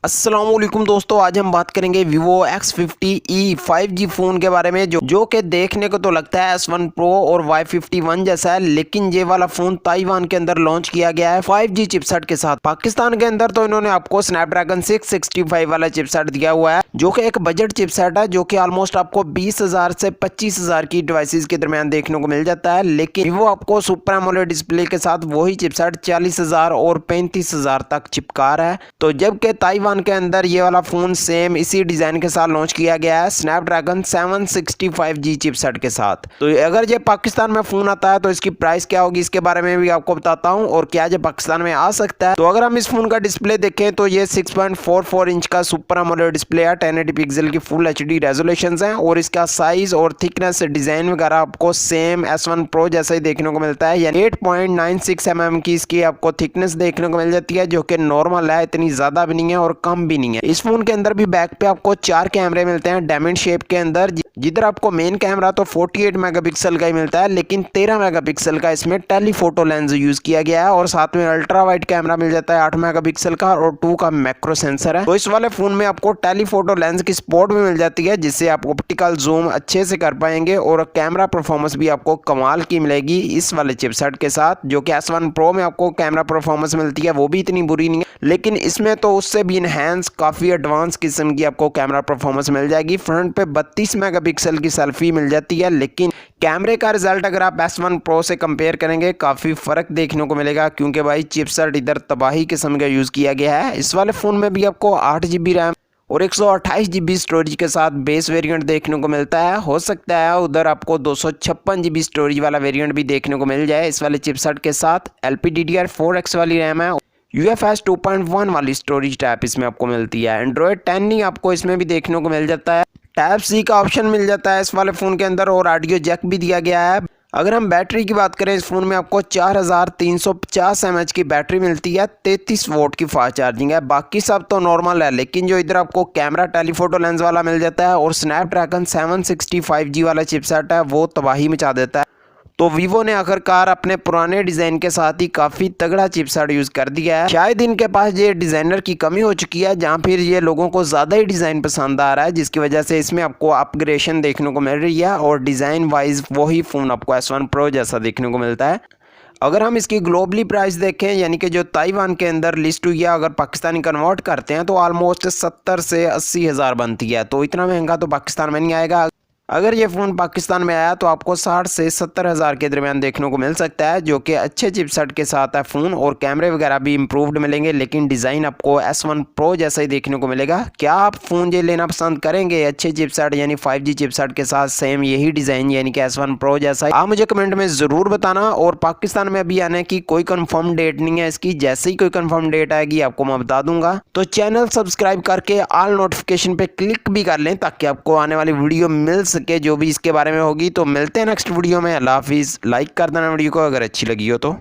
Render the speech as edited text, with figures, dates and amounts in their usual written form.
अस्सलामुअलैकुम दोस्तों, आज हम बात करेंगे Vivo X50e 5G फ़ोन के बारे में जो कि देखने को तो लगता है S1 Pro और Y51 जैसा है, लेकिन ये वाला फ़ोन ताइवान के अंदर लॉन्च किया गया है 5G चिपसेट के साथ। पाकिस्तान के अंदर तो इन्होंने आपको स्नैपड्रैगन 665 वाला चिपसेट दिया हुआ है जो कि एक बजट चिपसेट है, जो कि ऑलमोस्ट आपको 20,000 से 25,000 की डिवाइसेस के दरमियान देखने को मिल जाता है। लेकिन Vivo आपको सुपर एमोलेड डिस्प्ले के साथ वही चिपसेट 40,000 और 35,000 तक चिपका रहा है। तो जबकि ताइवान के अंदर ये वाला फोन सेम इसी डिजाइन के साथ लॉन्च किया गया है स्नैपड्रैगन 765G चिपसेट के साथ। तो अगर ये पाकिस्तान में फोन आता है तो इसकी प्राइस क्या होगी, इसके बारे में भी आपको बताता हूं, और क्या ये पाकिस्तान में आ सकता है। तो अगर हम इस फोन का डिस्प्ले देखें तो ये 6.44 इंच का सुपर एमोलेड डिस्प्ले है, 1080 पिक्सल की फुल HD रेजोल्यूशन है, और इसका साइज और थिकनेस डिजाइन वगैरह आपको सेम S1 Pro जैसा ही देखने को मिलता है। यानी 8.96 mm की इसकी आपको थिकनेस देखने को मिल जाती है, जो कि नॉर्मल है, इतनी ज्यादा भी नहीं है और कम भी नहीं है। इस फोन के अंदर भी बैक पे आपको 4 कैमरे मिलते हैं डायमंड शेप के अंदर, जिधर आपको मेन कैमरा तो 48 मेगापिक्सल का ही मिलता है, लेकिन 13 मेगापिक्सल का इसमें टेलीफोटो लेंस यूज किया गया है, और साथ में अल्ट्रा वाइड कैमरा मिल जाता है 8 मेगापिक्सल का, और 2 का मैक्रो सेंसर है। तो इस वाले फोन में आपको टेलीफोटो लेंस की सपोर्ट भी मिल जाती है, जिससे आप ऑप्टिकल जूम अच्छे से कर पाएंगे, और कैमरा परफॉर्मेंस भी आपको कमाल की मिलेगी इस वाले चिपसेट के साथ। जो कि S1 Pro में आपको कैमरा परफॉर्मेंस मिलती है वो भी इतनी बुरी नहीं है, लेकिन इसमें तो उससे भी इनहैंस काफी एडवांस किस्म की आपको कैमरा परफॉर्मेंस मिल जाएगी। फ्रंट पे 32 मेगापिक्सल की सेल्फी मिल जाती है, लेकिन कैमरे का रिजल्ट अगर आप S1 Pro से कंपेयर करेंगे काफी फर्क देखने को मिलेगा, क्योंकि भाई चिपसेट इधर तबाही किस्म का यूज किया गया है। इस वाले फोन में भी आपको 8GB रैम और 128GB स्टोरेज के साथ बेस वेरिएंट देखने को मिलता है। हो सकता है उधर आपको 256GB स्टोरेज वाला वेरिएंट भी देखने को मिल जाए इस वाले चिपसेट के साथ। LPDDR4X वाली रैम है, UFS 2.1 वाली स्टोरेज टाइप इसमें आपको मिलती है। एंड्रॉयड 10 ही आपको इसमें भी देखने को मिल जाता है। टाइप C का ऑप्शन मिल जाता है इस वाले फ़ोन के अंदर, और ऑडियो जैक भी दिया गया है। अगर हम बैटरी की बात करें, इस फ़ोन में आपको 4350 mAh की बैटरी मिलती है, 33 वोट की फास्ट चार्जिंग है। बाकी सब तो नॉर्मल है, लेकिन जो इधर आपको कैमरा टेलीफोटो लेंस वाला मिल जाता है और स्नैपड्रैगन 765G वाला चिपसेट है वो तबाही मचा देता है। तो Vivo ने आखिरकार अपने पुराने डिज़ाइन के साथ ही काफ़ी तगड़ा चिपसेट यूज़ कर दिया है। शायद इनके पास ये डिज़ाइनर की कमी हो चुकी है, जहाँ फिर ये लोगों को ज़्यादा ही डिज़ाइन पसंद आ रहा है, जिसकी वजह से इसमें आपको अपग्रेडेशन देखने को मिल रही है, और डिज़ाइन वाइज वही फ़ोन आपको S1 Pro जैसा देखने को मिलता है। अगर हम इसकी ग्लोबली प्राइस देखें, यानी कि जो ताइवान के अंदर लिस्ट हुई है, अगर पाकिस्तानी कन्वर्ट करते हैं तो ऑलमोस्ट 70 से 80 हज़ार बनती है। तो इतना महंगा तो पाकिस्तान में नहीं आएगा। अगर ये फ़ोन पाकिस्तान में आया तो आपको 60 से 70 हज़ार के दरमियान देखने को मिल सकता है, जो कि अच्छे चिपसेट के साथ है फ़ोन, और कैमरे वगैरह भी इम्प्रूव्ड मिलेंगे, लेकिन डिज़ाइन आपको S1 Pro जैसा ही देखने को मिलेगा। क्या आप फ़ोन ये लेना पसंद करेंगे अच्छे चिपसेट यानी 5G चिपसेट के साथ सेम यही डिज़ाइन यानी कि S1 Pro जैसा? आप मुझे कमेंट में ज़रूर बताना। और पाकिस्तान में अभी आने की कोई कन्फर्म डेट नहीं है इसकी, जैसे ही कोई कन्फर्म डेट आएगी आपको मैं बता दूंगा। तो चैनल सब्सक्राइब करके ऑल नोटिफिकेशन पे क्लिक भी कर लें, ताकि आपको आने वाली वीडियो मिल सके जो भी इसके बारे में होगी। तो मिलते हैं नेक्स्ट वीडियो में। अल्लाह हाफिज़। लाइक कर देना वीडियो को अगर अच्छी लगी हो तो।